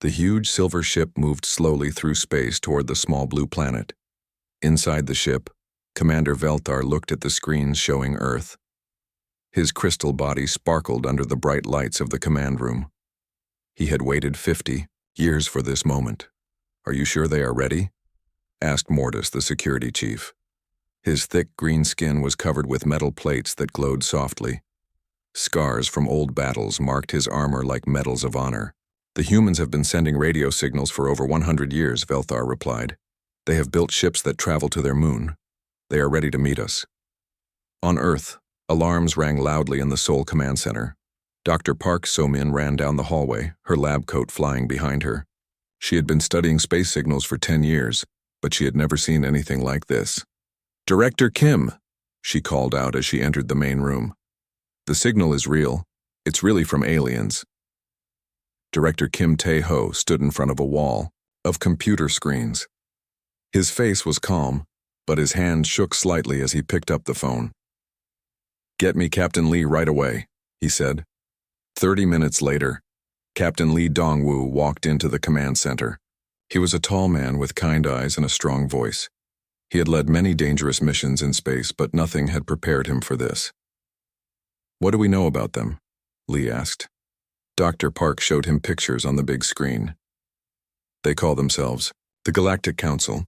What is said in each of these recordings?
The huge silver ship moved slowly through space toward the small blue planet. Inside the ship, Commander Velthar looked at the screens showing Earth. His crystal body sparkled under the bright lights of the command room. He had waited 50 years for this moment. "Are you sure they are ready?" asked Mortis, the security chief. His thick green skin was covered with metal plates that glowed softly. Scars from old battles marked his armor like medals of honor. "The humans have been sending radio signals for over 100 years, Velthar replied. "They have built ships that travel to their moon. They are ready to meet us." On Earth, alarms rang loudly in the Sol Command Center. Dr. Park So-min ran down the hallway, her lab coat flying behind her. She had been studying space signals for 10 years, but she had never seen anything like this. "Director Kim," she called out as she entered the main room. "The signal is real. It's really from aliens." Director Kim Tae-ho stood in front of a wall of computer screens. His face was calm, but his hand shook slightly as he picked up the phone. "Get me Captain Lee right away," he said. 30 minutes later, Captain Lee Dongwoo walked into the command center. He was a tall man with kind eyes and a strong voice. He had led many dangerous missions in space, but nothing had prepared him for this. "What do we know about them?" Lee asked. Dr. Park showed him pictures on the big screen. "They call themselves the Galactic Council.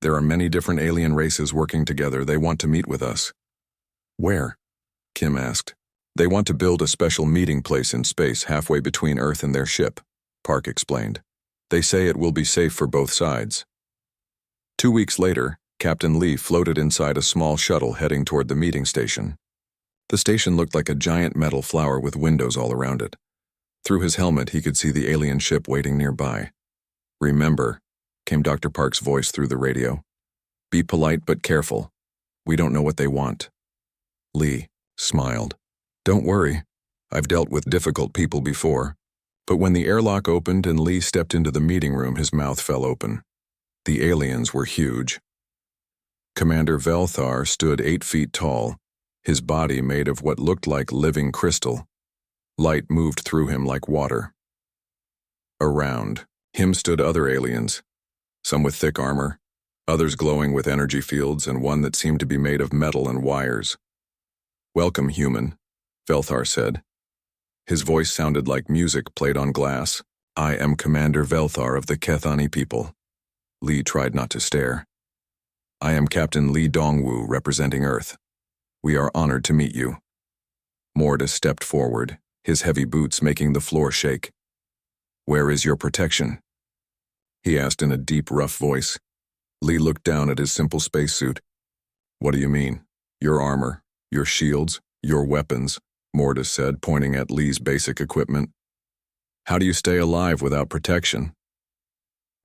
There are many different alien races working together. They want to meet with us." "Where?" Kim asked. "They want to build a special meeting place in space halfway between Earth and their ship," Park explained. "They say it will be safe for both sides." 2 weeks later, Captain Lee floated inside a small shuttle heading toward the meeting station. The station looked like a giant metal flower with windows all around it. Through his helmet, he could see the alien ship waiting nearby. "Remember," came Dr. Park's voice through the radio. "Be polite but careful. We don't know what they want." Lee smiled. "Don't worry. I've dealt with difficult people before." But when the airlock opened and Lee stepped into the meeting room, his mouth fell open. The aliens were huge. Commander Velthar stood 8 feet tall, his body made of what looked like living crystal. Light moved through him like water. Around him stood other aliens, some with thick armor, others glowing with energy fields, and one that seemed to be made of metal and wires. "Welcome, human," Velthar said. His voice sounded like music played on glass. "I am Commander Velthar of the Kethani people." Lee tried not to stare. "I am Captain Lee Dongwoo representing Earth. We are honored to meet you." Mortis stepped forward, his heavy boots making the floor shake. "Where is your protection?" he asked in a deep, rough voice. Lee looked down at his simple spacesuit. "What do you mean? Your armor, your shields, your weapons," Mortis said, pointing at Lee's basic equipment. "How do you stay alive without protection?"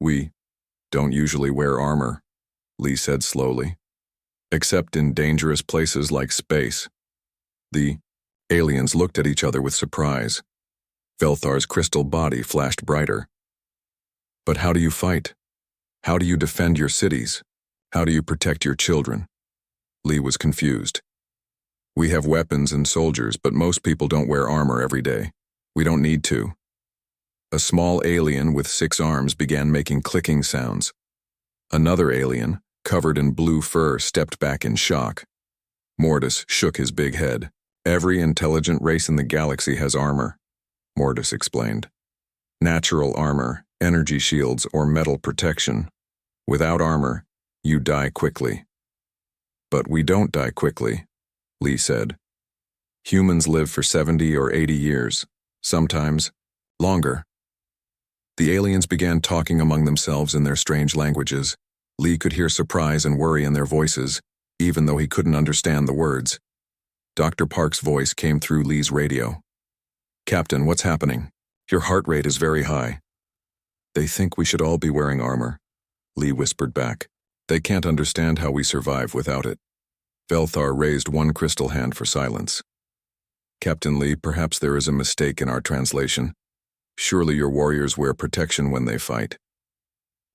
"We don't usually wear armor," Lee said slowly. "Except in dangerous places like space." The aliens looked at each other with surprise. Velthar's crystal body flashed brighter. "But how do you fight? How do you defend your cities? How do you protect your children?" Lee was confused. "We have weapons and soldiers, but most people don't wear armor every day. We don't need to." A small alien with 6 arms began making clicking sounds. Another alien, covered in blue fur, stepped back in shock. Mortis shook his big head. "Every intelligent race in the galaxy has armor," Mortis explained. "Natural armor, energy shields, or metal protection. Without armor, you die quickly." "But we don't die quickly," Lee said. "Humans live for 70 or 80 years, sometimes longer." The aliens began talking among themselves in their strange languages. Lee could hear surprise and worry in their voices, even though he couldn't understand the words. Dr. Park's voice came through Lee's radio. "Captain, what's happening? Your heart rate is very high." "They think we should all be wearing armor," Lee whispered back. "They can't understand how we survive without it." Velthar raised one crystal hand for silence. "Captain Lee, perhaps there is a mistake in our translation. Surely your warriors wear protection when they fight."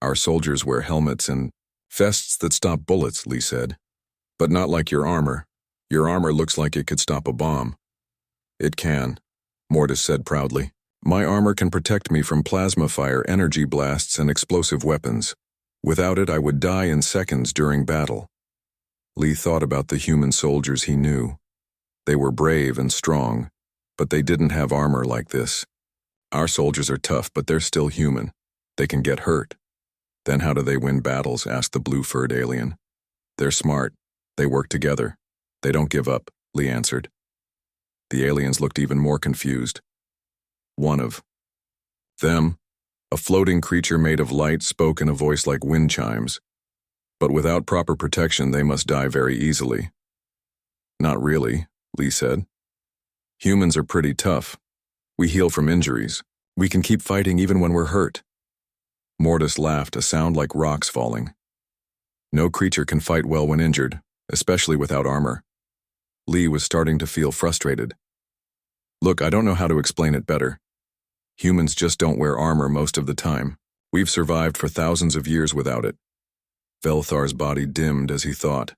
"Our soldiers wear helmets and vests that stop bullets," Lee said. "But not like your armor. Your armor looks like it could stop a bomb." "It can," Mortis said proudly. My armor can protect me from plasma fire, energy blasts, and explosive weapons. Without it, I would die in seconds during battle. Lee thought about the human soldiers he knew. They were brave and strong, but they didn't have armor like this. Our soldiers are tough, but they're still human. They can get hurt. Then how do they win battles? Asked the blue-furred alien. They're smart. They work together. They don't give up, Lee answered. The aliens looked even more confused. One of them, a floating creature made of light, spoke in a voice like wind chimes. But without proper protection, they must die very easily. Not really, Lee said. Humans are pretty tough. We heal from injuries. We can keep fighting even when we're hurt. Mortis laughed, a sound like rocks falling. No creature can fight well when injured, especially without armor. Lee was starting to feel frustrated. Look, I don't know how to explain it better. Humans just don't wear armor most of the time. We've survived for thousands of years without it. Velthar's body dimmed as he thought.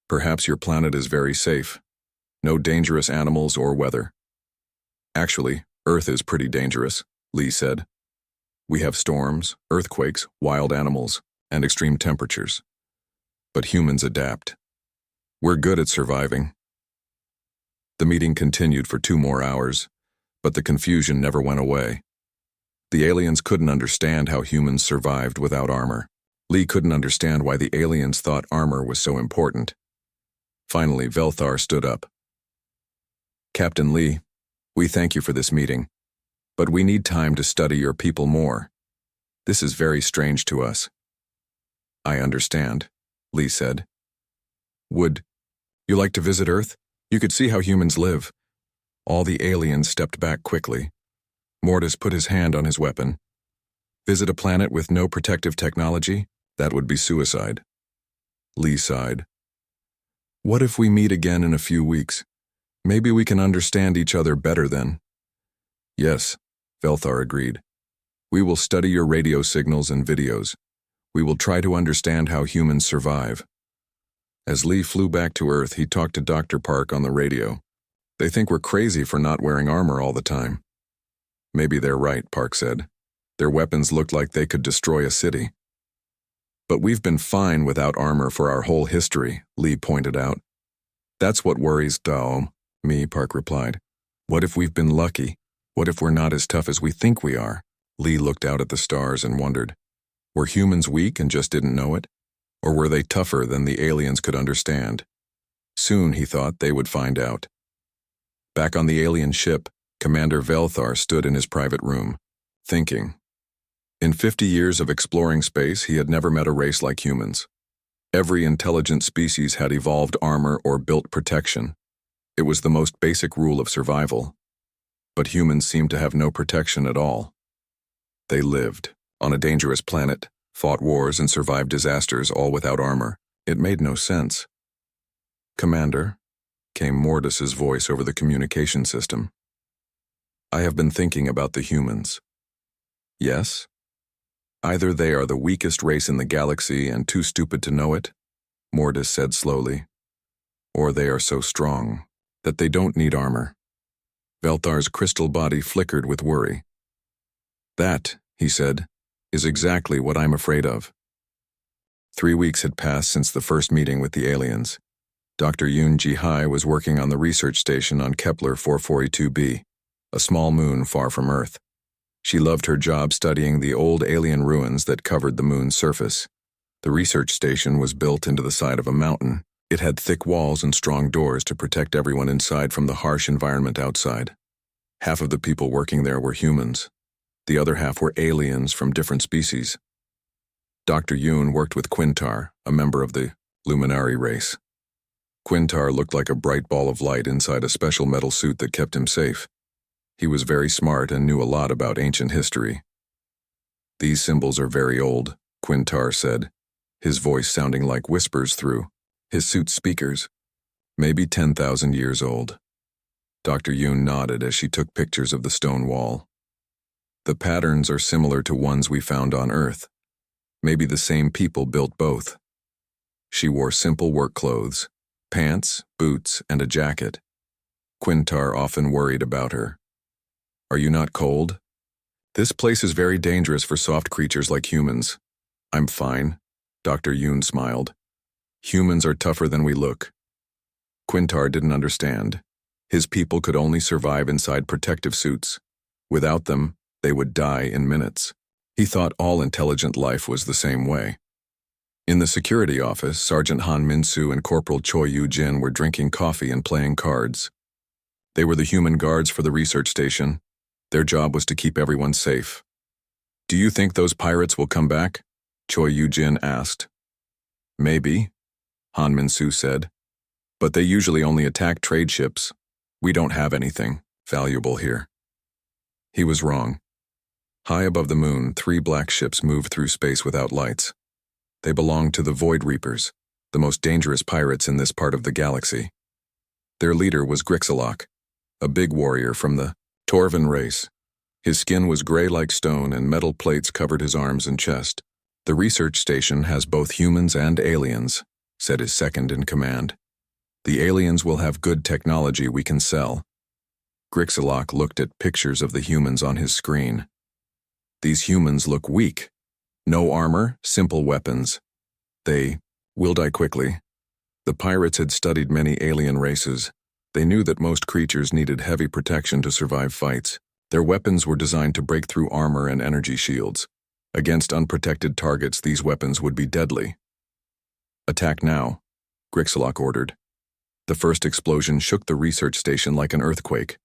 Perhaps your planet is very safe. No dangerous animals or weather. Actually, Earth is pretty dangerous, Lee said. We have storms, earthquakes, wild animals, and extreme temperatures. But humans adapt. We're good at surviving. The meeting continued for 2 more hours, but the confusion never went away. The aliens couldn't understand how humans survived without armor. Lee couldn't understand why the aliens thought armor was so important. Finally, Velthar stood up. Captain Lee, we thank you for this meeting, but we need time to study your people more. This is very strange to us. I understand, Lee said. Would you like to visit Earth? You could see how humans live. All the aliens stepped back quickly. Mortis put his hand on his weapon. Visit a planet with no protective technology? That would be suicide. Lee sighed. What if we meet again in a few weeks? Maybe we can understand each other better then. Yes, Velthar agreed. We will study your radio signals and videos. We will try to understand how humans survive. As Lee flew back to Earth, he talked to Dr. Park on the radio. They think we're crazy for not wearing armor all the time. Maybe they're right, Park said. Their weapons looked like they could destroy a city. But we've been fine without armor for our whole history, Lee pointed out. That's what worries me, Park replied. What if we've been lucky? What if we're not as tough as we think we are? Lee looked out at the stars and wondered. Were humans weak and just didn't know it? Or were they tougher than the aliens could understand? Soon, he thought, they would find out. Back on the alien ship, Commander Velthar stood in his private room, thinking. In 50 years of exploring space, he had never met a race like humans. Every intelligent species had evolved armor or built protection. It was the most basic rule of survival. But humans seemed to have no protection at all. They lived on a dangerous planet, fought wars and survived disasters, all without armor. It made no sense. Commander, came Mortis's voice over the communication system. I have been thinking about the humans. Yes? Either they are the weakest race in the galaxy and too stupid to know it, Mortis said slowly, or they are so strong that they don't need armor. Velthar's crystal body flickered with worry. That, he said, is exactly what I'm afraid of. 3 weeks had passed since the first meeting with the aliens. Dr. Yoon Ji-hai was working on the research station on Kepler 442b, a small moon far from Earth. She loved her job studying the old alien ruins that covered the moon's surface. The research station was built into the side of a mountain. It had thick walls and strong doors to protect everyone inside from the harsh environment outside. Half of the people working there were humans. The other half were aliens from different species. Dr. Yoon worked with Quintar, a member of the Luminari race. Quintar looked like a bright ball of light inside a special metal suit that kept him safe. He was very smart and knew a lot about ancient history. These symbols are very old, Quintar said, his voice sounding like whispers through his suit's speakers. Maybe 10,000 years old. Dr. Yoon nodded as she took pictures of the stone wall. The patterns are similar to ones we found on Earth. Maybe the same people built both. She wore simple work clothes, pants, boots, and a jacket. Quintar often worried about her. Are you not cold? This place is very dangerous for soft creatures like humans. I'm fine, Dr. Yoon smiled. Humans are tougher than we look. Quintar didn't understand. His people could only survive inside protective suits. Without them, they would die in minutes. He thought all intelligent life was the same way. In the security office, Sergeant Han Min-soo and Corporal Choi Yu-jin were drinking coffee and playing cards. They were the human guards for the research station. Their job was to keep everyone safe. Do you think those pirates will come back? Choi Yu-jin asked. Maybe, Han Min-soo said. But they usually only attack trade ships. We don't have anything valuable here. He was wrong. High above the moon, 3 black ships moved through space without lights. They belonged to the Void Reapers, the most dangerous pirates in this part of the galaxy. Their leader was Grixalok, a big warrior from the Torvan race. His skin was gray like stone and metal plates covered his arms and chest. The research station has both humans and aliens, said his second in command. The aliens will have good technology we can sell. Grixalok looked at pictures of the humans on his screen. These humans look weak. No armor, simple weapons. They will die quickly. The pirates had studied many alien races. They knew that most creatures needed heavy protection to survive fights. Their weapons were designed to break through armor and energy shields. Against unprotected targets, these weapons would be deadly. Attack now, Grixalok ordered. The first explosion shook the research station like an earthquake.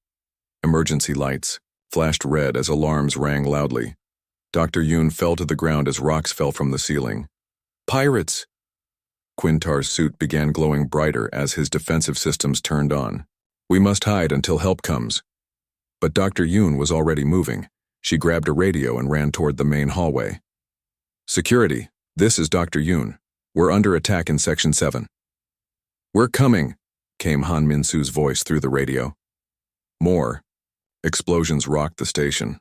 Emergency lights flashed red as alarms rang loudly. Dr. Yoon fell to the ground as rocks fell from the ceiling. Pirates! Quintar's suit began glowing brighter as his defensive systems turned on. We must hide until help comes. But Dr. Yoon was already moving. She grabbed a radio and ran toward the main hallway. Security, this is Dr. Yoon. We're under attack in Section 7. We're coming, came Han Min-soo's voice through the radio. More. Explosions rocked the station.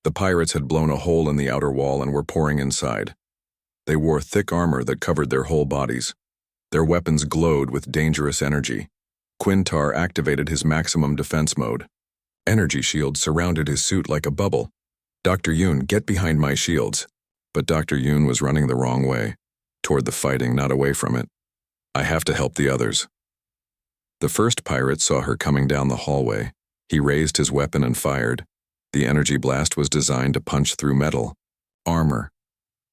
The pirates had blown a hole in the outer wall and were pouring inside. They wore thick armor that covered their whole bodies. Their weapons glowed with dangerous energy. Quintar activated his maximum defense mode. Energy shields surrounded his suit like a bubble. Dr. Yoon, get behind my shields. But Dr. Yoon was running the wrong way, toward the fighting, not away from it. I have to help the others. The first pirate saw her coming down the hallway. He raised his weapon and fired. The energy blast was designed to punch through metal, armor.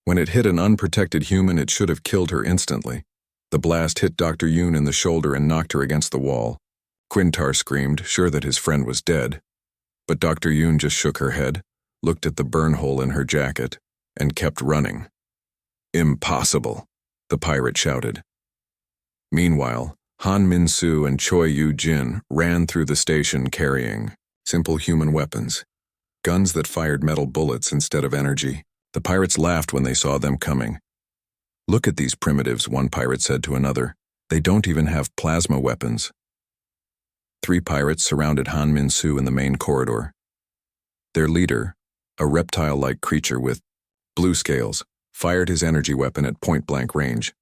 When it hit an unprotected human, it should have killed her instantly. The blast hit Dr. Yoon in the shoulder and knocked her against the wall. Quintar screamed, sure that his friend was dead. But Dr. Yoon just shook her head, looked at the burn hole in her jacket, and kept running. Impossible, the pirate shouted. Meanwhile, Han Min-soo and Choi Yu-jin ran through the station carrying simple human weapons. Guns that fired metal bullets instead of energy. The pirates laughed when they saw them coming. Look at these primitives, one pirate said to another. They don't even have plasma weapons. 3 pirates surrounded Han Min-soo in the main corridor. Their leader, a reptile-like creature with blue scales, fired his energy weapon at point-blank range.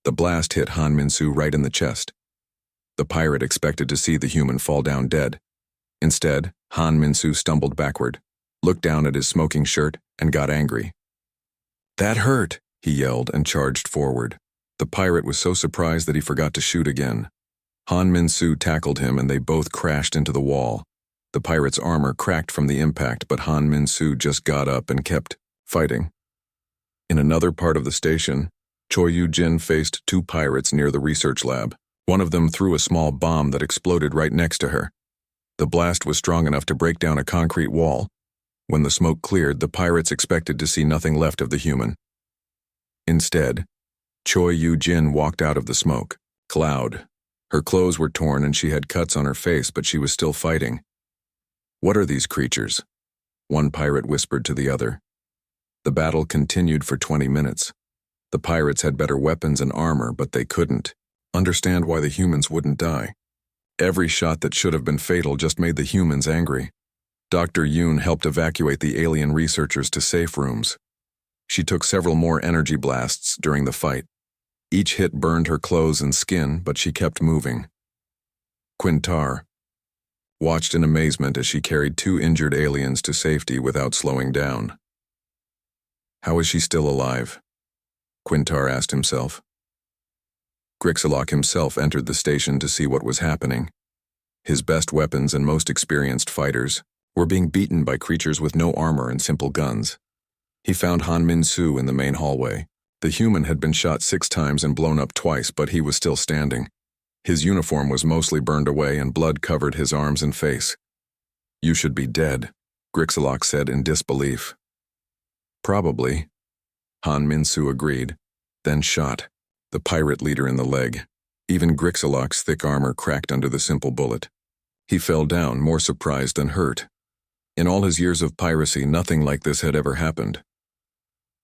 The blast hit Han Min-soo right in the chest. The pirate expected to see the human fall down dead. Instead, Han Min-soo stumbled backward, looked down at his smoking shirt, and got angry. That hurt, he yelled and charged forward. The pirate was so surprised that he forgot to shoot again. Han Min-soo tackled him and they both crashed into the wall. The pirate's armor cracked from the impact, but Han Min-soo just got up and kept fighting. In another part of the station, Choi Yu-jin faced 2 pirates near the research lab. One of them threw a small bomb that exploded right next to her. The blast was strong enough to break down a concrete wall. When the smoke cleared, the pirates expected to see nothing left of the human. Instead, Choi Yu-jin walked out of the smoke cloud. Her clothes were torn and she had cuts on her face, but she was still fighting. What are these creatures? One pirate whispered to the other. The battle continued for 20 minutes. The pirates had better weapons and armor, but they couldn't understand why the humans wouldn't die. Every shot that should have been fatal just made the humans angry. Dr. Yoon helped evacuate the alien researchers to safe rooms. She took several more energy blasts during the fight. Each hit burned her clothes and skin, but she kept moving. Quintar. watched in amazement as she carried two injured aliens to safety without slowing down. How is she still alive? Quintar asked himself. Grixalok himself entered the station to see what was happening. His best weapons and most experienced fighters were being beaten by creatures with no armor and simple guns. He found Han Min-soo in the main hallway. The human had been shot 6 times and blown up twice, but he was still standing. His uniform was mostly burned away and blood covered his arms and face. "You should be dead," Grixalok said in disbelief. "Probably," Han Min-soo agreed, then shot the pirate leader in the leg. Even Grixalok's thick armor cracked under the simple bullet. He fell down, more surprised than hurt. In all his years of piracy, nothing like this had ever happened.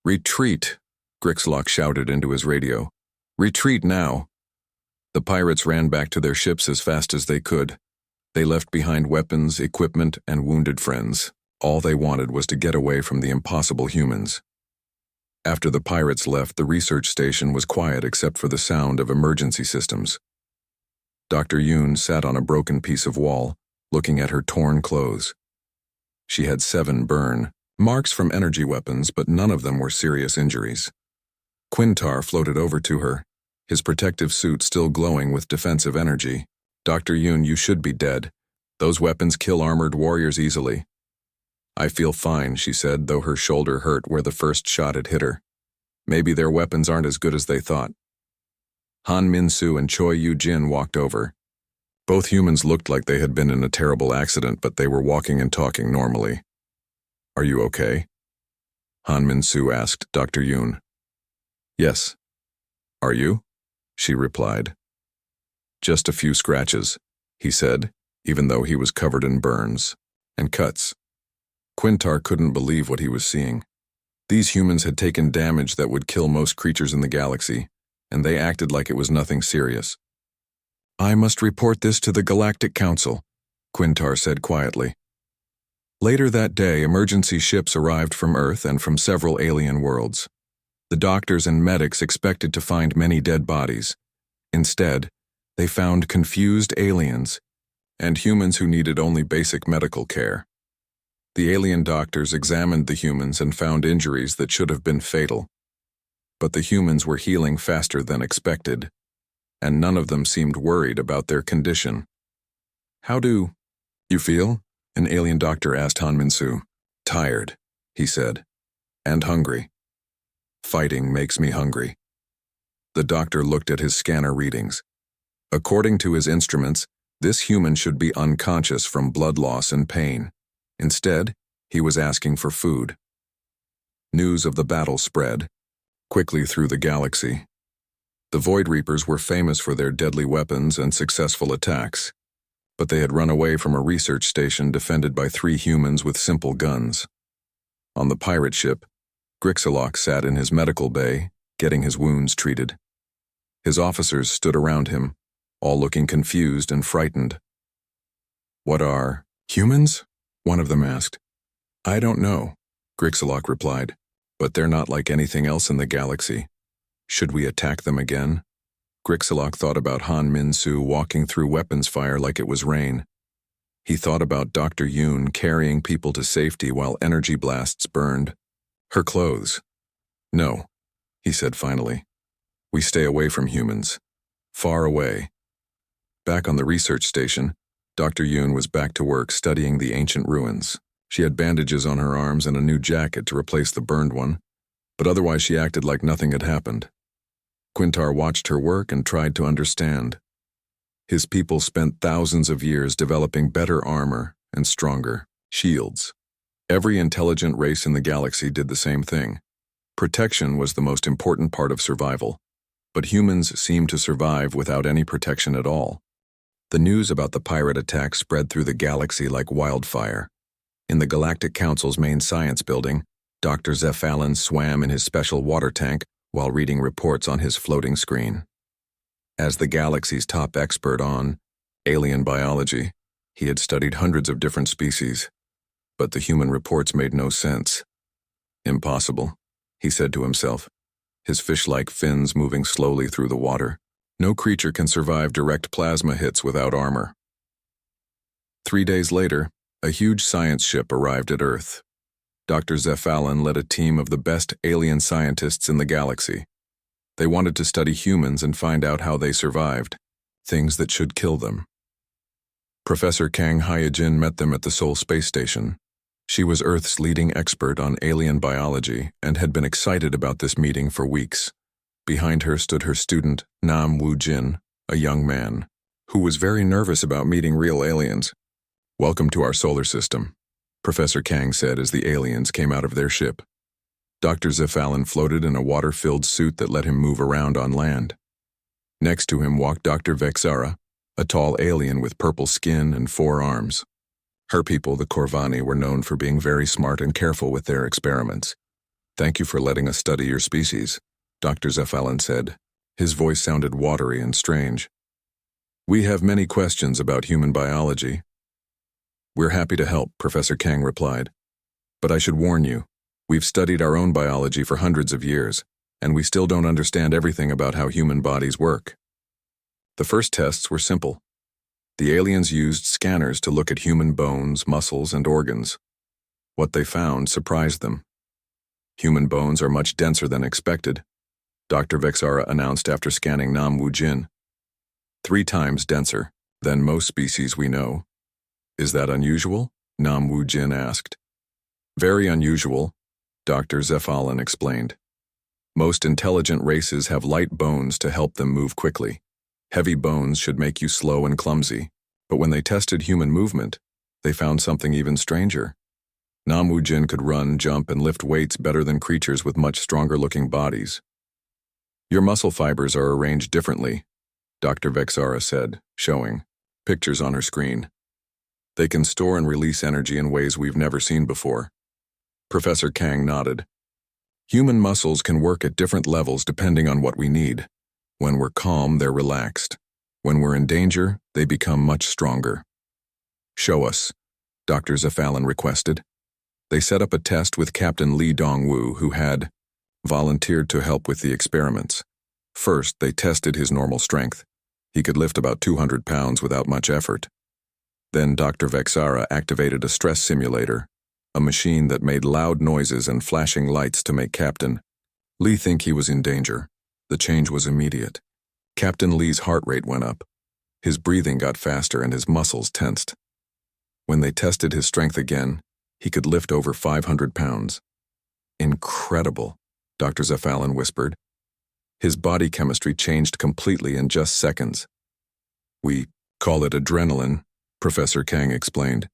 "Retreat!" Grixalok shouted into his radio. "Retreat now!" The pirates ran back to their ships as fast as they could. They left behind weapons, equipment, and wounded friends. All they wanted was to get away from the impossible humans. After the pirates left, the research station was quiet except for the sound of emergency systems. Dr. Yoon sat on a broken piece of wall, looking at her torn clothes. She had 7 burn marks from energy weapons, but none of them were serious injuries. Quintar floated over to her, his protective suit still glowing with defensive energy. "Dr. Yoon, you should be dead. Those weapons kill armored warriors easily." "I feel fine," she said, though her shoulder hurt where the first shot had hit her. "Maybe their weapons aren't as good as they thought." Han Min-soo and Choi Yu-jin walked over. Both humans looked like they had been in a terrible accident, but they were walking and talking normally. "Are you okay?" Han Min-soo asked Dr. Yoon. "Yes." "Are you?" she replied. "Just a few scratches," he said, even though he was covered in burns and cuts. Quintar couldn't believe what he was seeing. These humans had taken damage that would kill most creatures in the galaxy, and they acted like it was nothing serious. "I must report this to the Galactic Council," Quintar said quietly. Later that day, emergency ships arrived from Earth and from several alien worlds. The doctors and medics expected to find many dead bodies. Instead, they found confused aliens and humans who needed only basic medical care. The alien doctors examined the humans and found injuries that should have been fatal. But the humans were healing faster than expected, and none of them seemed worried about their condition. "How do you feel?" an alien doctor asked Han Min-soo. "Tired," he said, "and hungry. Fighting makes me hungry." The doctor looked at his scanner readings. According to his instruments, this human should be unconscious from blood loss and pain. Instead, he was asking for food. News of the battle spread quickly through the galaxy. The Void Reapers were famous for their deadly weapons and successful attacks, but they had run away from a research station defended by 3 humans with simple guns. On the pirate ship, Grixalok sat in his medical bay, getting his wounds treated. His officers stood around him, all looking confused and frightened. "What are humans?" one of them asked. "I don't know," Grixalok replied, "but they're not like anything else in the galaxy. Should we attack them again?" Grixalok thought about Han Min-soo walking through weapons fire like it was rain. He thought about Dr. Yoon carrying people to safety while energy blasts burned her clothes. "No," he said finally. "We stay away from humans. Far away." Back on the research station, Dr. Yoon was back to work studying the ancient ruins. She had bandages on her arms and a new jacket to replace the burned one, but otherwise she acted like nothing had happened. Quintar watched her work and tried to understand. His people spent thousands of years developing better armor and stronger shields. Every intelligent race in the galaxy did the same thing. Protection was the most important part of survival, but humans seemed to survive without any protection at all. The news about the pirate attack spread through the galaxy like wildfire. In the Galactic Council's main science building, Dr. Zeph Allen swam in his special water tank while reading reports on his floating screen. As the galaxy's top expert on alien biology, he had studied hundreds of different species, but the human reports made no sense. "Impossible," he said to himself, his fish-like fins moving slowly through the water. "No creature can survive direct plasma hits without armor." 3 days later, a huge science ship arrived at Earth. Dr. Zephalin led a team of the best alien scientists in the galaxy. They wanted to study humans and find out how they survived, things that should kill them. Professor Kang Hyojin met them at the Seoul space station. She was Earth's leading expert on alien biology and had been excited about this meeting for weeks. Behind her stood her student, Nam Woo-jin, a young man, who was very nervous about meeting real aliens. "Welcome to our solar system," Professor Kang said as the aliens came out of their ship. Dr. Zephalin floated in a water-filled suit that let him move around on land. Next to him walked Dr. Vexara, a tall alien with purple skin and 4 arms. Her people, the Corvani, were known for being very smart and careful with their experiments. "Thank you for letting us study your species," Dr. Zephalin said. His voice sounded watery and strange. "We have many questions about human biology." "We're happy to help," Professor Kang replied. "But I should warn you, we've studied our own biology for hundreds of years, and we still don't understand everything about how human bodies work." The first tests were simple. The aliens used scanners to look at human bones, muscles, and organs. What they found surprised them. Human bones are much denser than expected, Dr. Vexara announced after scanning Nam Woo-jin. 3 times denser than most species we know. "Is that unusual?" Nam Woo-jin asked. "Very unusual," Dr. Zephalin explained. "Most intelligent races have light bones to help them move quickly. Heavy bones should make you slow and clumsy, but when they tested human movement, they found something even stranger. Nam Woo-jin could run, jump, and lift weights better than creatures with much stronger-looking bodies. "Your muscle fibers are arranged differently," Dr. Vexara said, showing pictures on her screen. "They can store and release energy in ways we've never seen before." Professor Kang nodded. "Human muscles can work at different levels depending on what we need. When we're calm, they're relaxed. When we're in danger, they become much stronger." "Show us," Dr. Zephalin requested. They set up a test with Captain Lee Dong-woo, who had volunteered to help with the experiments. First, they tested his normal strength. He could lift about 200 pounds without much effort. Then Dr. Vexara activated a stress simulator, a machine that made loud noises and flashing lights to make Captain Lee think he was in danger. The change was immediate. Captain Lee's heart rate went up. His breathing got faster and his muscles tensed. When they tested his strength again, he could lift over 500 pounds. "Incredible," Dr. Zephalin whispered. His body chemistry changed completely in just seconds. "We call it adrenaline," Professor Kang explained.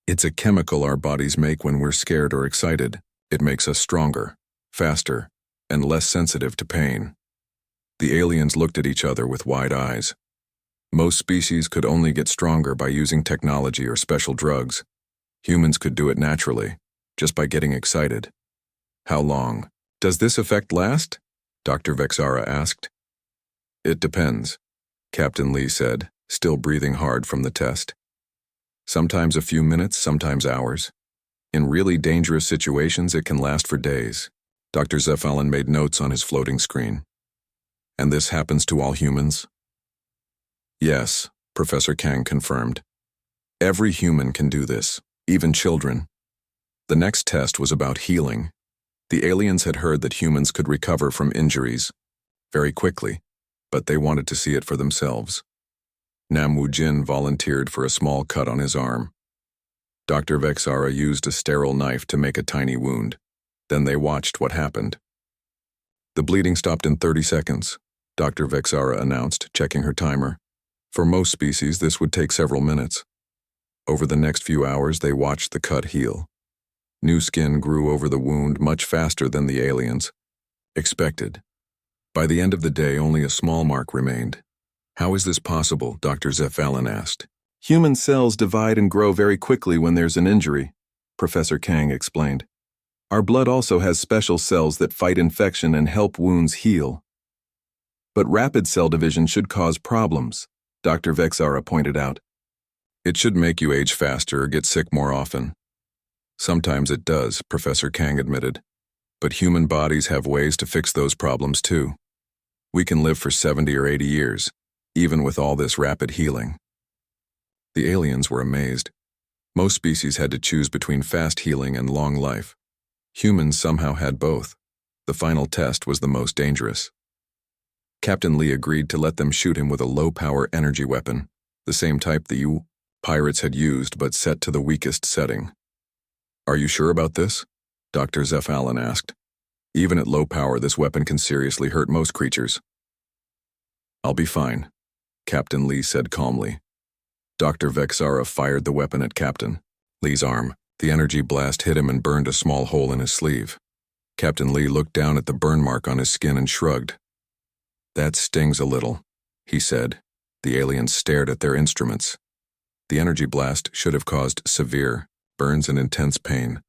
"It's a chemical our bodies make when we're scared or excited. It makes us stronger, faster, and less sensitive to pain." The aliens looked at each other with wide eyes. Most species could only get stronger by using technology or special drugs. Humans could do it naturally, just by getting excited. "How long does this effect last?" Dr. Vexara asked. "It depends," Captain Lee said, still breathing hard from the test. "Sometimes a few minutes, sometimes hours. In really dangerous situations, it can last for days." Dr. Zephalin made notes on his floating screen. "And this happens to all humans?" "Yes," Professor Kang confirmed. "Every human can do this, even children." The next test was about healing. The aliens had heard that humans could recover from injuries very quickly, but they wanted to see it for themselves. Nam Woo-jin volunteered for a small cut on his arm. Dr. Vexara used a sterile knife to make a tiny wound. Then they watched what happened. "The bleeding stopped in 30 seconds, Dr. Vexara announced, checking her timer. For most species, this would take several minutes. Over the next few hours, they watched the cut heal. New skin grew over the wound much faster than the aliens expected. By the end of the day, only a small mark remained. "How is this possible?" Dr. Zephalin asked. "Human cells divide and grow very quickly when there's an injury," Professor Kang explained. "Our blood also has special cells that fight infection and help wounds heal." "But rapid cell division should cause problems," Dr. Vexara pointed out. "It should make you age faster or get sick more often." "Sometimes it does," Professor Kang admitted. "But human bodies have ways to fix those problems too. We can live for 70 or 80 years, even with all this rapid healing." The aliens were amazed. Most species had to choose between fast healing and long life. Humans somehow had both. The final test was the most dangerous. Captain Lee agreed to let them shoot him with a low-power energy weapon, the same type the pirates had used but set to the weakest setting. "Are you sure about this?" Dr. Zeph Allen asked. "Even at low power, this weapon can seriously hurt most creatures." "I'll be fine," Captain Lee said calmly. Dr. Vexara fired the weapon at Captain Lee's arm. The energy blast hit him and burned a small hole in his sleeve. Captain Lee looked down at the burn mark on his skin and shrugged. "That stings a little," he said. The aliens stared at their instruments. The energy blast should have caused severe burns and intense pain.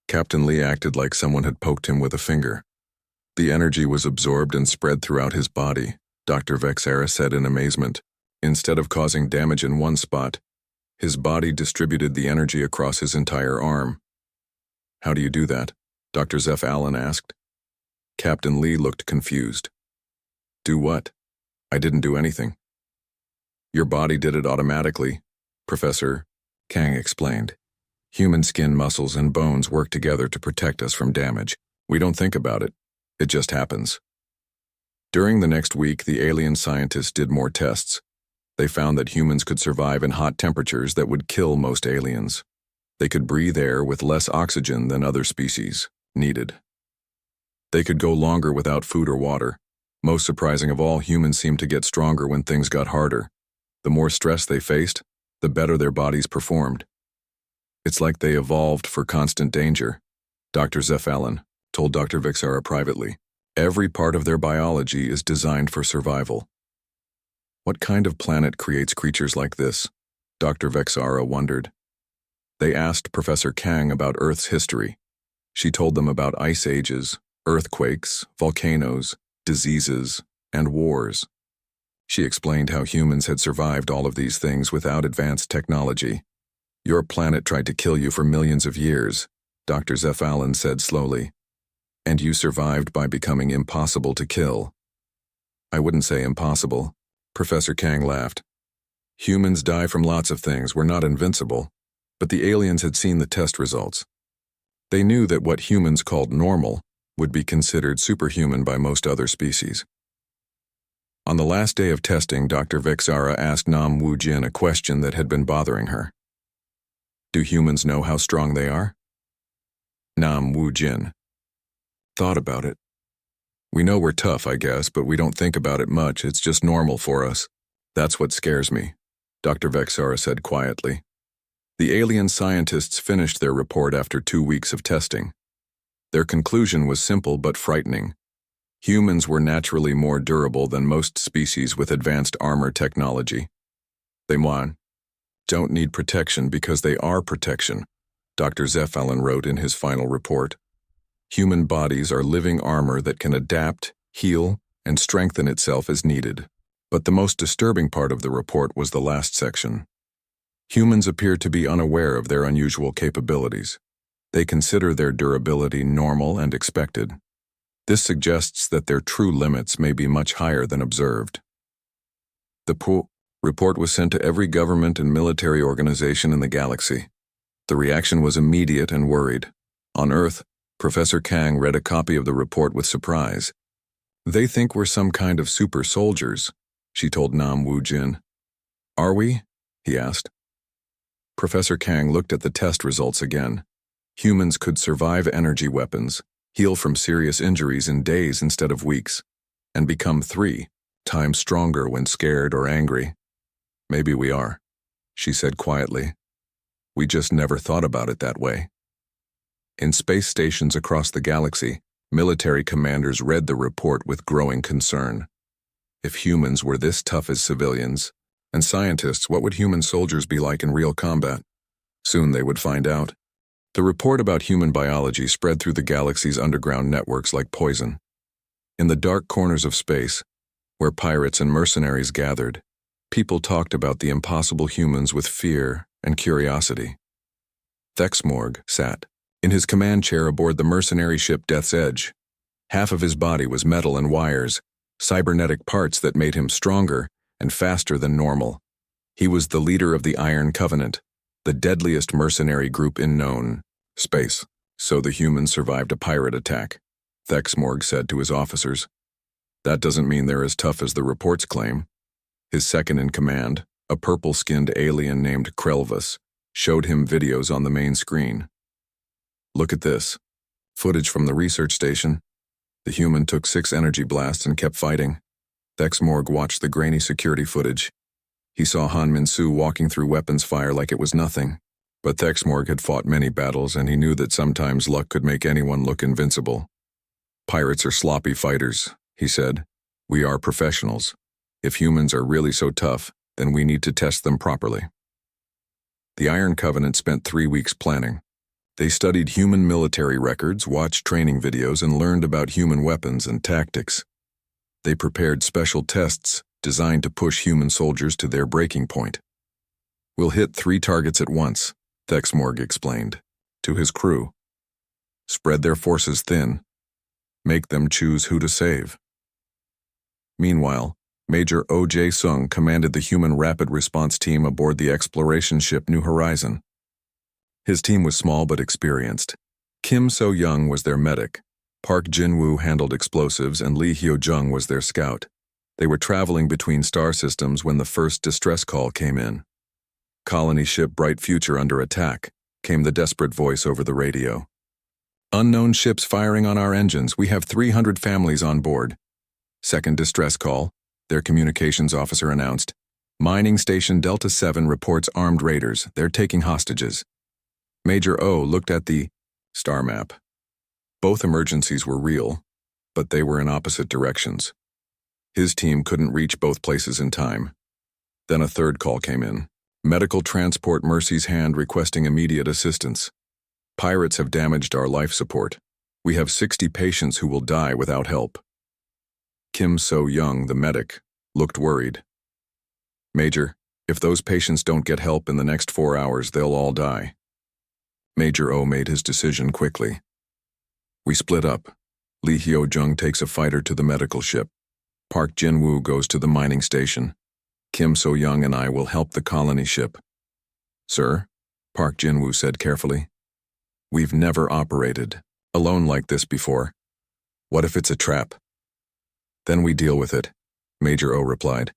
Captain Lee acted like someone had poked him with a finger. The energy was absorbed and spread throughout his body, Dr. Vexara said in amazement. Instead of causing damage in one spot, his body distributed the energy across his entire arm. "How do you do that?" Dr. Zeph Allen asked. Captain Lee looked confused. "Do what? I didn't do anything." "Your body did it automatically," Professor Kang explained. "Human skin, muscles, and bones work together to protect us from damage. We don't think about it. It just happens." During the next week, the alien scientists did more tests. They found that humans could survive in hot temperatures that would kill most aliens. They could breathe air with less oxygen than other species needed. They could go longer without food or water. Most surprising of all, humans seemed to get stronger when things got harder. The more stress they faced, the better their bodies performed. "It's like they evolved for constant danger," Dr. Zeph Allen told Dr. Vexara privately. "Every part of their biology is designed for survival." What kind of planet creates creatures like this? Dr. Vexara wondered. They asked Professor Kang about Earth's history. She told them about ice ages, earthquakes, volcanoes, diseases, and wars. She explained how humans had survived all of these things without advanced technology. "Your planet tried to kill you for millions of years," Dr. Zeph Allen said slowly. "And you survived by becoming impossible to kill." "I wouldn't say impossible," Professor Kang laughed. "Humans die from lots of things. We're not invincible." But the aliens had seen the test results. They knew that what humans called normal would be considered superhuman by most other species. On the last day of testing, Dr. Vexara asked Nam Wu Jin a question that had been bothering her. "Do humans know how strong they are?" Nam Wu Jin thought about it. "We know we're tough, I guess, but we don't think about it much. It's just normal for us. That's what scares me," Dr. Vexara said quietly. The alien scientists finished their report after 2 weeks of testing. Their conclusion was simple but frightening. Humans were naturally more durable than most species with advanced armor technology. They don't need protection because they are protection, Dr. Zeph Allen wrote in his final report. Human bodies are living armor that can adapt, heal, and strengthen itself as needed. But the most disturbing part of the report was the last section. Humans appear to be unaware of their unusual capabilities. They consider their durability normal and expected. This suggests that their true limits may be much higher than observed. The report was sent to every government and military organization in the galaxy. The reaction was immediate and worried. On Earth, Professor Kang read a copy of the report with surprise. "They think we're some kind of super soldiers," she told Nam Wu Jin. "Are we?" he asked. Professor Kang looked at the test results again. Humans could survive energy weapons, heal from serious injuries in days instead of weeks, and become 3 times stronger when scared or angry. "Maybe we are," she said quietly. "We just never thought about it that way." In space stations across the galaxy, military commanders read the report with growing concern. If humans were this tough as civilians, and scientists, what would human soldiers be like in real combat? Soon they would find out. The report about human biology spread through the galaxy's underground networks like poison. In the dark corners of space, where pirates and mercenaries gathered, people talked about the impossible humans with fear and curiosity. Thexmorg sat in his command chair aboard the mercenary ship Death's Edge. Half of his body was metal and wires, cybernetic parts that made him stronger and faster than normal. He was the leader of the Iron Covenant, the deadliest mercenary group in known space. So the humans survived a pirate attack, Thexmorg said to his officers. That doesn't mean they're as tough as the reports claim. His second-in-command, a purple-skinned alien named Krelvis, showed him videos on the main screen. Look at this. Footage from the research station. The human took 6 energy blasts and kept fighting. Thexmorg watched the grainy security footage. He saw Han Min-Su walking through weapons fire like it was nothing. But Thexmorg had fought many battles, and he knew that sometimes luck could make anyone look invincible. Pirates are sloppy fighters, he said. We are professionals. If humans are really so tough, then we need to test them properly. The Iron Covenant spent 3 weeks planning. They studied human military records, watched training videos, and learned about human weapons and tactics. They prepared special tests designed to push human soldiers to their breaking point. We'll hit 3 targets at once, Thexmorg explained to his crew. Spread their forces thin. Make them choose who to save. Meanwhile, Major O.J. Sung commanded the human rapid response team aboard the exploration ship New Horizon. His team was small but experienced. Kim So-young was their medic, Park Jin-woo handled explosives, and Lee Hyo-jung was their scout. They were traveling between star systems when the first distress call came in. Colony ship Bright Future under attack, came the desperate voice over the radio. Unknown ships firing on our engines. We have 300 families on board. Second distress call, their communications officer announced. Mining station Delta 7 reports armed raiders. They're taking hostages. Major O looked at the star map. Both emergencies were real, but they were in opposite directions. His team couldn't reach both places in time. Then a third call came in. Medical transport Mercy's Hand requesting immediate assistance. Pirates have damaged our life support. We have 60 patients who will die without help. Kim So-young, the medic, looked worried. Major, if those patients don't get help in the next 4 hours, they'll all die. Major O made his decision quickly. We split up. Lee Hyo-jung takes a fighter to the medical ship. Park Jin-woo goes to the mining station. Kim So-young and I will help the colony ship. Sir, Park Jin-woo said carefully. We've never operated alone like this before. What if it's a trap? Then we deal with it, Major O replied.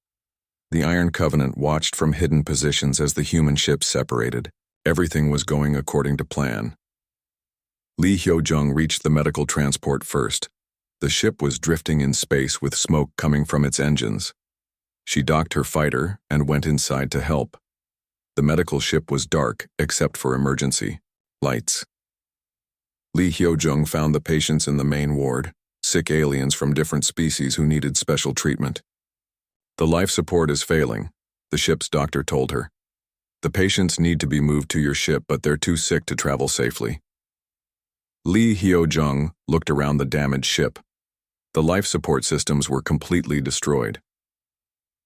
The Iron Covenant watched from hidden positions as the human ships separated. Everything was going according to plan. Lee Hyo-jung reached the medical transport first. The ship was drifting in space with smoke coming from its engines. She docked her fighter and went inside to help. The medical ship was dark except for emergency lights. Lee Hyo-jung found the patients in the main ward, sick aliens from different species who needed special treatment. The life support is failing, the ship's doctor told her. The patients need to be moved to your ship, but they're too sick to travel safely. Lee Hyo-jung looked around the damaged ship. The life support systems were completely destroyed.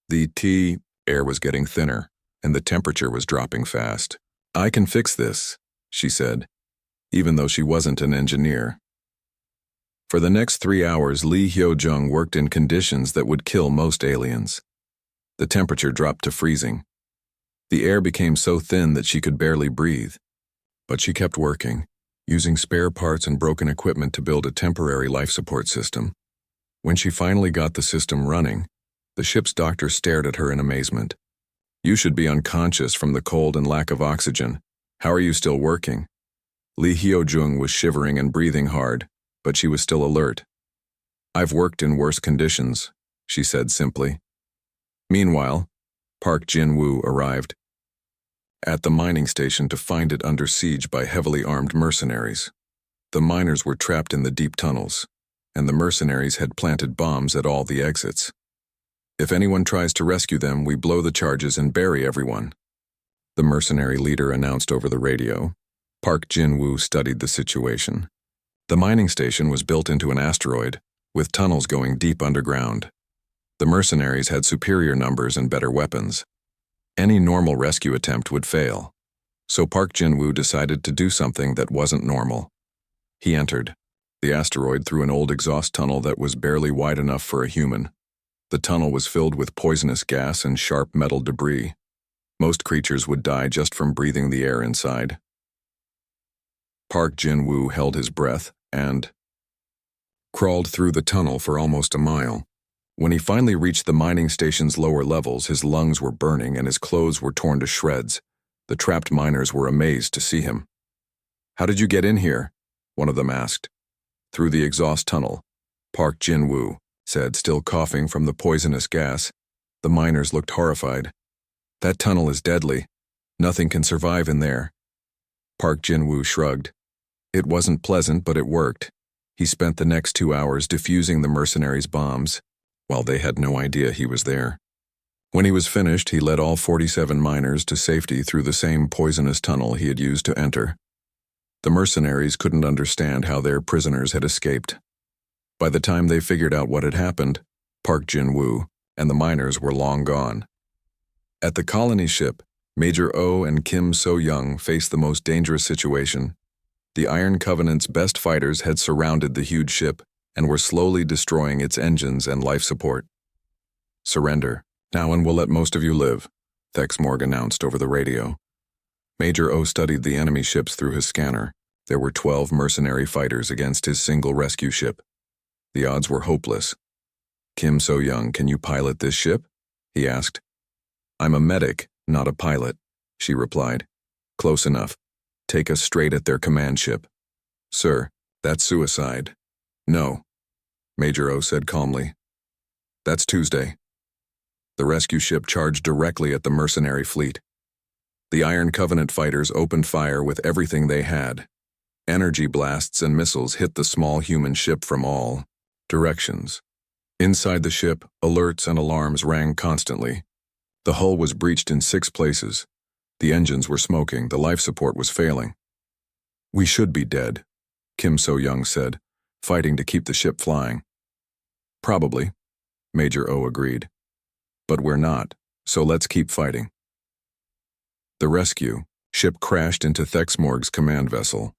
The air was getting thinner, and the temperature was dropping fast. I can fix this, she said, even though she wasn't an engineer. For the next 3 hours, Lee Hyo-jung worked in conditions that would kill most aliens. The temperature dropped to freezing. The air became so thin that she could barely breathe. But she kept working, using spare parts and broken equipment to build a temporary life support system. When she finally got the system running, the ship's doctor stared at her in amazement. You should be unconscious from the cold and lack of oxygen. How are you still working? Lee Hyo-jung was shivering and breathing hard, but she was still alert. I've worked in worse conditions, she said simply. Meanwhile, Park Jin-woo arrived at the mining station to find it under siege by heavily armed mercenaries. The miners were trapped in the deep tunnels, and the mercenaries had planted bombs at all the exits. If anyone tries to rescue them, we blow the charges and bury everyone, the mercenary leader announced over the radio. Park Jin-woo studied the situation. The mining station was built into an asteroid, with tunnels going deep underground. The mercenaries had superior numbers and better weapons. Any normal rescue attempt would fail. So Park Jin-woo decided to do something that wasn't normal. He entered the asteroid through an old exhaust tunnel that was barely wide enough for a human. The tunnel was filled with poisonous gas and sharp metal debris. Most creatures would die just from breathing the air inside. Park Jin-woo held his breath and crawled through the tunnel for almost a mile. When he finally reached the mining station's lower levels, his lungs were burning and his clothes were torn to shreds. The trapped miners were amazed to see him. "How did you get in here?" one of them asked. "Through the exhaust tunnel," Park Jin-woo said, still coughing from the poisonous gas. The miners looked horrified. "That tunnel is deadly. Nothing can survive in there." Park Jin-woo shrugged. It wasn't pleasant, but it worked. He spent the next 2 hours defusing the mercenaries' bombs, while they had no idea he was there. When he was finished, he led all 47 miners to safety through the same poisonous tunnel he had used to enter. The mercenaries couldn't understand how their prisoners had escaped. By the time they figured out what had happened, Park Jin-woo and the miners were long gone. At the colony ship, Major Oh and Kim So-young faced the most dangerous situation. The Iron Covenant's best fighters had surrounded the huge ship and were slowly destroying its engines and life support. "Surrender, now, and we'll let most of you live," Thexmorg announced over the radio. Major O studied the enemy ships through his scanner. There were 12 mercenary fighters against his single rescue ship. The odds were hopeless. "Kim So-young, can you pilot this ship?" he asked. "I'm a medic, not a pilot," she replied. "Close enough. Take us straight at their command ship." "Sir, that's suicide." "No," Major O said calmly. "That's Tuesday." The rescue ship charged directly at the mercenary fleet. The Iron Covenant fighters opened fire with everything they had. Energy blasts and missiles hit the small human ship from all directions. Inside the ship, alerts and alarms rang constantly. The hull was breached in 6 places. The engines were smoking, the life support was failing. "We should be dead," Kim So-young said, fighting to keep the ship flying. "Probably," Major O agreed. "But we're not, so let's keep fighting." The rescue ship crashed into Thexmorg's command vessel.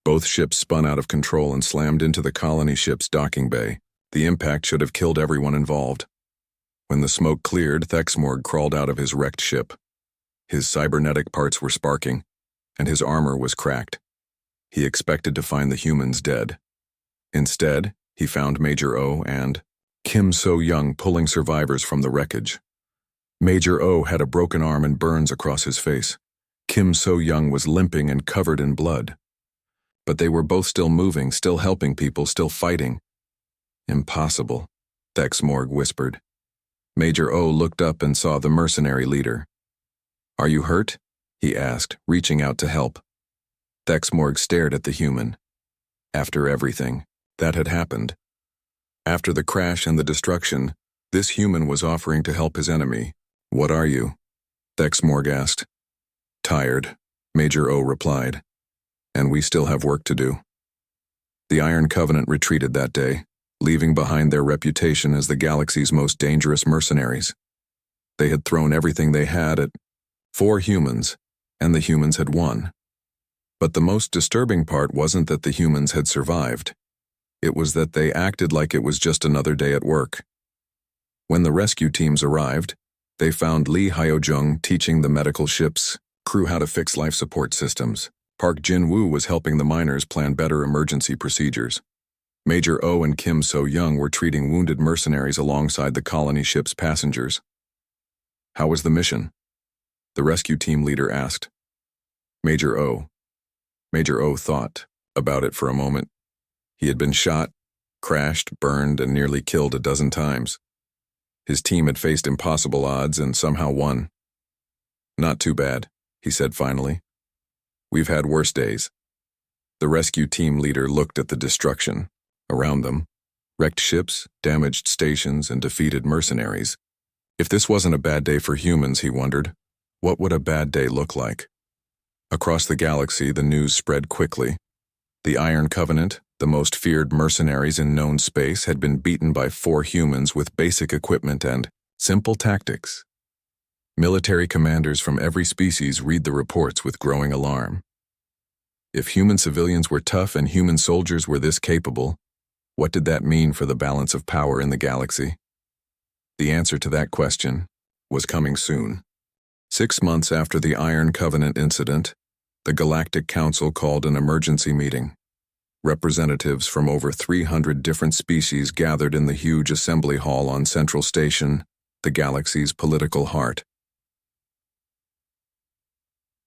Both ships spun out of control and slammed into the colony ship's docking bay. The impact should have killed everyone involved. When the smoke cleared, Thexmorg crawled out of his wrecked ship. His cybernetic parts were sparking, and his armor was cracked. He expected to find the humans dead. Instead, he found Major O and Kim So-young pulling survivors from the wreckage. Major O had a broken arm and burns across his face. Kim So-young was limping and covered in blood. But they were both still moving, still helping people, still fighting. "Impossible," Thexmorg whispered. Major O looked up and saw the mercenary leader. "Are you hurt?" he asked, reaching out to help. Thexmorg stared at the human. After everything that had happened, after the crash and the destruction, this human was offering to help his enemy. "What are you?" Thexmorg asked. "Tired," Major O replied. "And we still have work to do." The Iron Covenant retreated that day, leaving behind their reputation as the galaxy's most dangerous mercenaries. They had thrown everything they had at 4 humans, and the humans had won. But the most disturbing part wasn't that the humans had survived. It was that they acted like it was just another day at work. When the rescue teams arrived, they found Lee Hyojung teaching the medical ship's crew how to fix life support systems. Park Jin-woo was helping the miners plan better emergency procedures. Major O and Kim So-young were treating wounded mercenaries alongside the colony ship's passengers. "How was the mission?" the rescue team leader asked. Major O thought about it for a moment. He had been shot, crashed, burned, and nearly killed a dozen times. His team had faced impossible odds and somehow won. "Not too bad," he said finally. "We've had worse days." The rescue team leader looked at the destruction around them: wrecked ships, damaged stations, and defeated mercenaries. If this wasn't a bad day for humans, he wondered, what would a bad day look like? Across the galaxy, the news spread quickly. The Iron Covenant, the most feared mercenaries in known space, had been beaten by 4 humans with basic equipment and simple tactics. Military commanders from every species read the reports with growing alarm. If human civilians were tough and human soldiers were this capable, what did that mean for the balance of power in the galaxy? The answer to that question was coming soon. 6 months after the Iron Covenant incident, the Galactic Council called an emergency meeting. Representatives from over 300 different species gathered in the huge assembly hall on Central Station, the galaxy's political heart.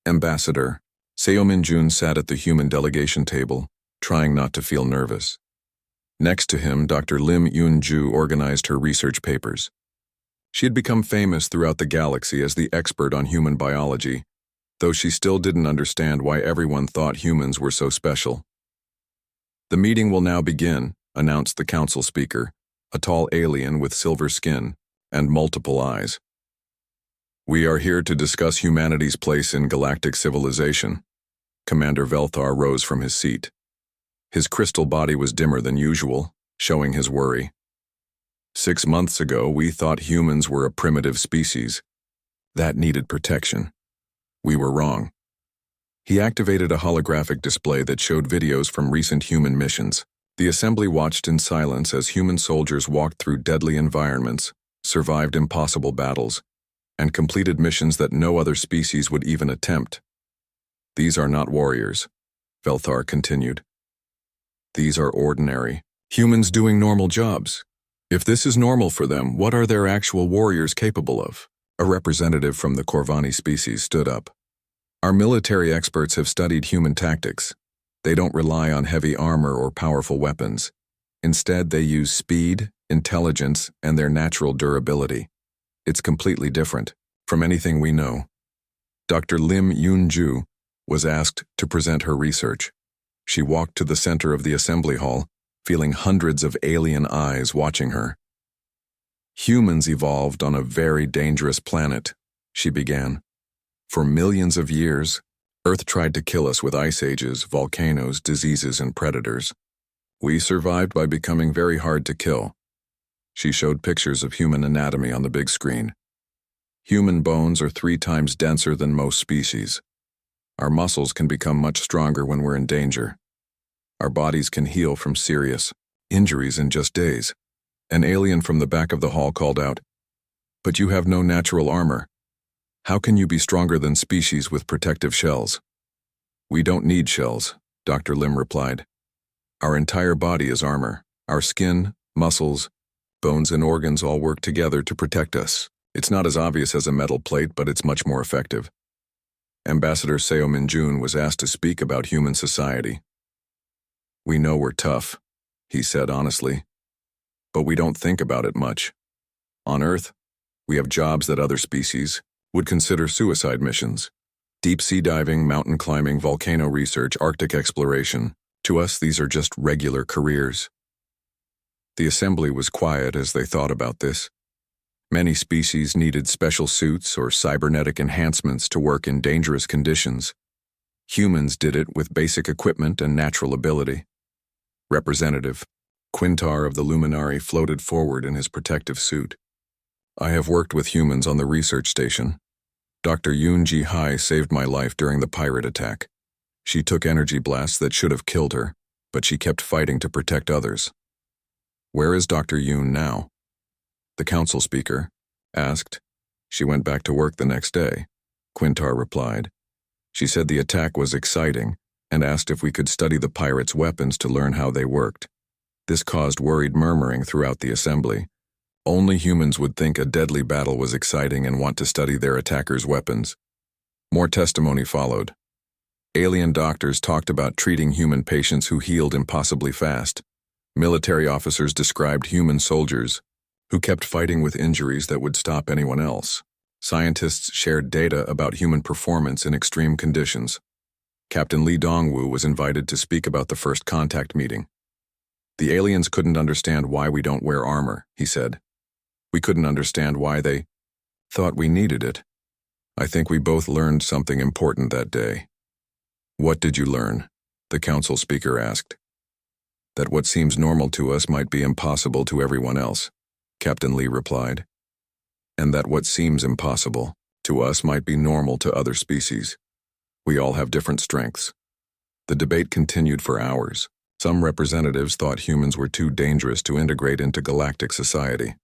Ambassador Seomin-jun sat at the human delegation table, trying not to feel nervous. Next to him, Dr. Lim Yoon-ju organized her research papers. She had become famous throughout the galaxy as the expert on human biology, though she still didn't understand why everyone thought humans were so special. "The meeting will now begin," announced the council speaker, a tall alien with silver skin and multiple eyes. "We are here to discuss humanity's place in galactic civilization." Commander Velthar rose from his seat. His crystal body was dimmer than usual, showing his worry. 6 months ago, we thought humans were a primitive species that needed protection. We were wrong. He activated a holographic display that showed videos from recent human missions. The assembly watched in silence as human soldiers walked through deadly environments, survived impossible battles, and completed missions that no other species would even attempt. "These are not warriors," Velthar continued. "These are ordinary humans doing normal jobs. If this is normal for them, what are their actual warriors capable of?" A representative from the Corvani species stood up. "Our military experts have studied human tactics. They don't rely on heavy armor or powerful weapons. Instead, they use speed, intelligence, and their natural durability. It's completely different from anything we know." Dr. Lim Yoon-ju was asked to present her research. She walked to the center of the assembly hall, feeling hundreds of alien eyes watching her. "Humans evolved on a very dangerous planet," she began. "For millions of years, Earth tried to kill us with ice ages, volcanoes, diseases, and predators. We survived by becoming very hard to kill." She showed pictures of human anatomy on the big screen. "Human bones are 3 times denser than most species. Our muscles can become much stronger when we're in danger. Our bodies can heal from serious injuries in just days." An alien from the back of the hall called out, "But you have no natural armor. How can you be stronger than species with protective shells?" "We don't need shells," Dr. Lim replied. "Our entire body is armor. Our skin, muscles, bones, and organs all work together to protect us. It's not as obvious as a metal plate, but it's much more effective." Ambassador Seomin-jun was asked to speak about human society. "We know we're tough," he said honestly, "but we don't think about it much. On Earth, we have jobs that other species would consider suicide missions. Deep-sea diving, mountain climbing, volcano research, Arctic exploration. To us, these are just regular careers." The assembly was quiet as they thought about this. Many species needed special suits or cybernetic enhancements to work in dangerous conditions. Humans did it with basic equipment and natural ability. Representative Quintar of the Luminari floated forward in his protective suit. "I have worked with humans on the research station. Dr. Yoon Ji-hai saved my life during the pirate attack. She took energy blasts that should have killed her, but she kept fighting to protect others." "Where is Dr. Yoon now?" the council speaker asked. "She went back to work the next day," Quintar replied. "She said the attack was exciting and asked if we could study the pirates' weapons to learn how they worked." This caused worried murmuring throughout the assembly. Only humans would think a deadly battle was exciting and want to study their attackers' weapons. More testimony followed. Alien doctors talked about treating human patients who healed impossibly fast. Military officers described human soldiers who kept fighting with injuries that would stop anyone else. Scientists shared data about human performance in extreme conditions. Captain Lee Dongwoo was invited to speak about the first contact meeting. "The aliens couldn't understand why we don't wear armor," he said. "We couldn't understand why they thought we needed it. I think we both learned something important that day." "What did you learn?" the council speaker asked. "That what seems normal to us might be impossible to everyone else," Captain Lee replied. "And that what seems impossible to us might be normal to other species. We all have different strengths." The debate continued for hours. Some representatives thought humans were too dangerous to integrate into galactic society.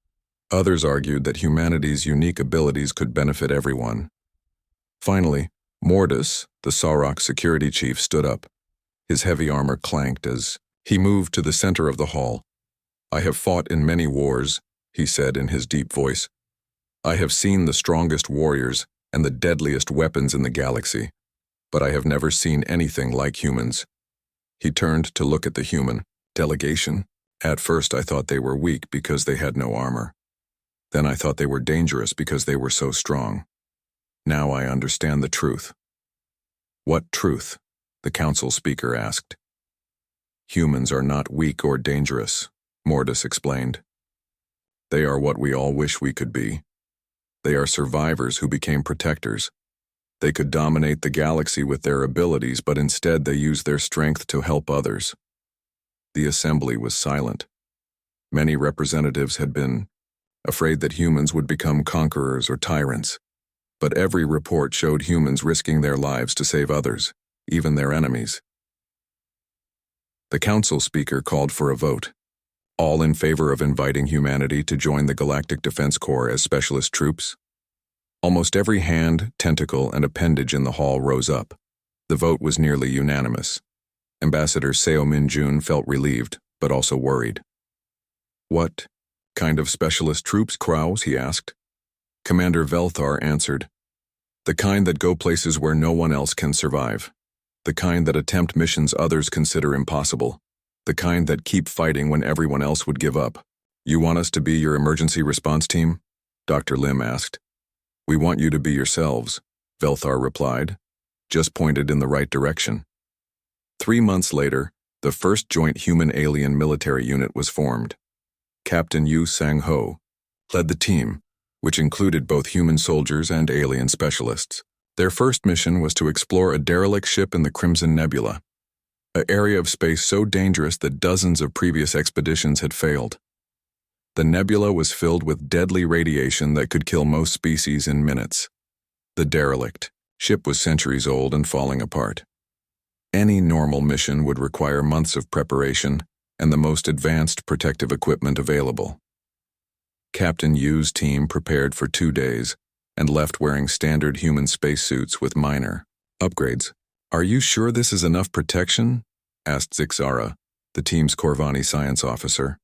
Others argued that humanity's unique abilities could benefit everyone. Finally, Mortis, the Sarok security chief, stood up. His heavy armor clanked as he moved to the center of the hall. "I have fought in many wars," he said in his deep voice. "I have seen the strongest warriors and the deadliest weapons in the galaxy, but I have never seen anything like humans." He turned to look at the human delegation. "At first I thought they were weak because they had no armor. Then I thought they were dangerous because they were so strong. Now I understand the truth." "What truth?" the council speaker asked. "Humans are not weak or dangerous," Mortis explained. "They are what we all wish we could be. They are survivors who became protectors. They could dominate the galaxy with their abilities, but instead they used their strength to help others." The assembly was silent. Many representatives had been afraid that humans would become conquerors or tyrants, but every report showed humans risking their lives to save others, even their enemies. The council speaker called for a vote. All in favor of inviting humanity to join the Galactic Defense Corps as specialist troops? Almost every hand, tentacle, and appendage in the hall rose up. The vote was nearly unanimous. Ambassador Seo Min-jun felt relieved, but also worried. "What kind of specialist troops, Kraus?" he asked. Commander Velthar answered, "The kind that go places where no one else can survive. The kind that attempt missions others consider impossible. The kind that keep fighting when everyone else would give up." "You want us to be your emergency response team?" Dr. Lim asked. "We want you to be yourselves," Velthar replied, just pointed in the right direction. 3 months later, the first joint human-alien military unit was formed. Captain Yu Sang-ho led the team, which included both human soldiers and alien specialists. Their first mission was to explore a derelict ship in the Crimson Nebula, an area of space so dangerous that dozens of previous expeditions had failed. The nebula was filled with deadly radiation that could kill most species in minutes. The derelict ship was centuries old and falling apart. Any normal mission would require months of preparation and the most advanced protective equipment available. Captain Yu's team prepared for 2 days and left wearing standard human spacesuits with minor upgrades. "Are you sure this is enough protection?" asked Zixara, the team's Corvani science officer.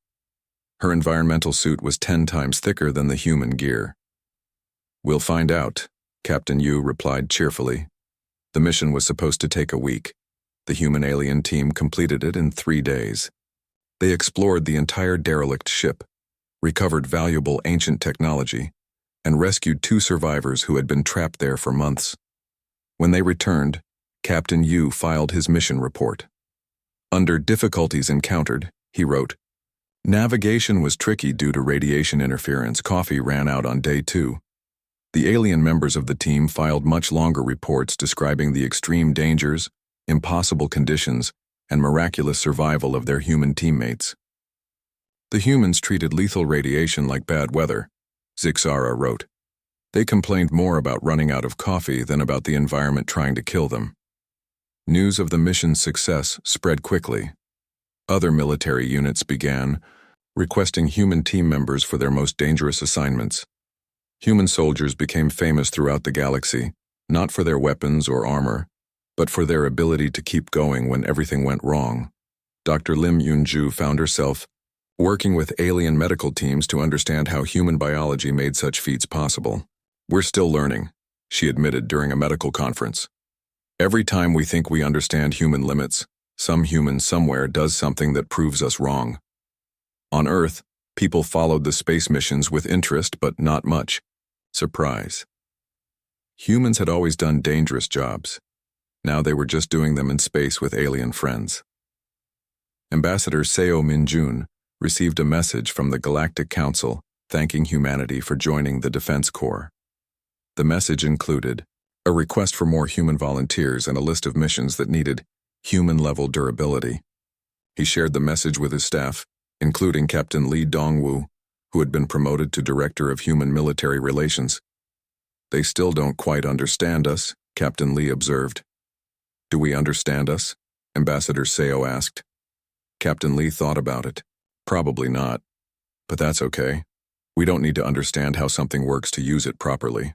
Her environmental suit was 10 times thicker than the human gear. "We'll find out," Captain Yu replied cheerfully. The mission was supposed to take a week. The human-alien team completed it in 3 days. They explored the entire derelict ship, recovered valuable ancient technology, and rescued 2 survivors who had been trapped there for months. When they returned, Captain Yu filed his mission report. Under difficulties encountered, he wrote, "Navigation was tricky due to radiation interference. Coffee ran out on day 2. The alien members of the team filed much longer reports describing the extreme dangers, impossible conditions, and miraculous survival of their human teammates. The humans treated lethal radiation like bad weather," Zixara wrote. "They complained more about running out of coffee than about the environment trying to kill them." News of the mission's success spread quickly. Other military units began requesting human team members for their most dangerous assignments. Human soldiers became famous throughout the galaxy, not for their weapons or armor, but for their ability to keep going when everything went wrong. Dr. Lim Yunju found herself working with alien medical teams to understand how human biology made such feats possible. "We're still learning," she admitted during a medical conference. "Every time we think we understand human limits, some human somewhere does something that proves us wrong." On Earth, people followed the space missions with interest but not much surprise. Humans had always done dangerous jobs. Now they were just doing them in space with alien friends. Ambassador Seo Min-jun received a message from the Galactic Council thanking humanity for joining the Defense Corps. The message included a request for more human volunteers and a list of missions that needed human-level durability. He shared the message with his staff, including Captain Lee Dongwu, who had been promoted to Director of Human Military Relations. "They still don't quite understand us," Captain Lee observed. "Do we understand us?" Ambassador Seo asked. Captain Lee thought about it. "Probably not. But that's okay. We don't need to understand how something works to use it properly."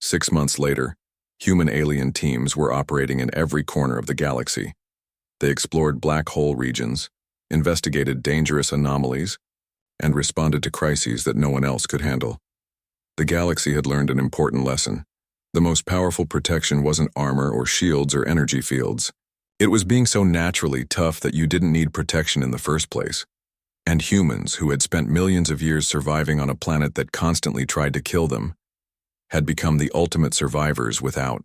6 months later, Human-alien teams were operating in every corner of the galaxy. They explored black hole regions, investigated dangerous anomalies, and responded to crises that no one else could handle. The galaxy had learned an important lesson. The most powerful protection wasn't armor or shields or energy fields. It was being so naturally tough that you didn't need protection in the first place. And humans, who had spent millions of years surviving on a planet that constantly tried to kill them, had become the ultimate survivors without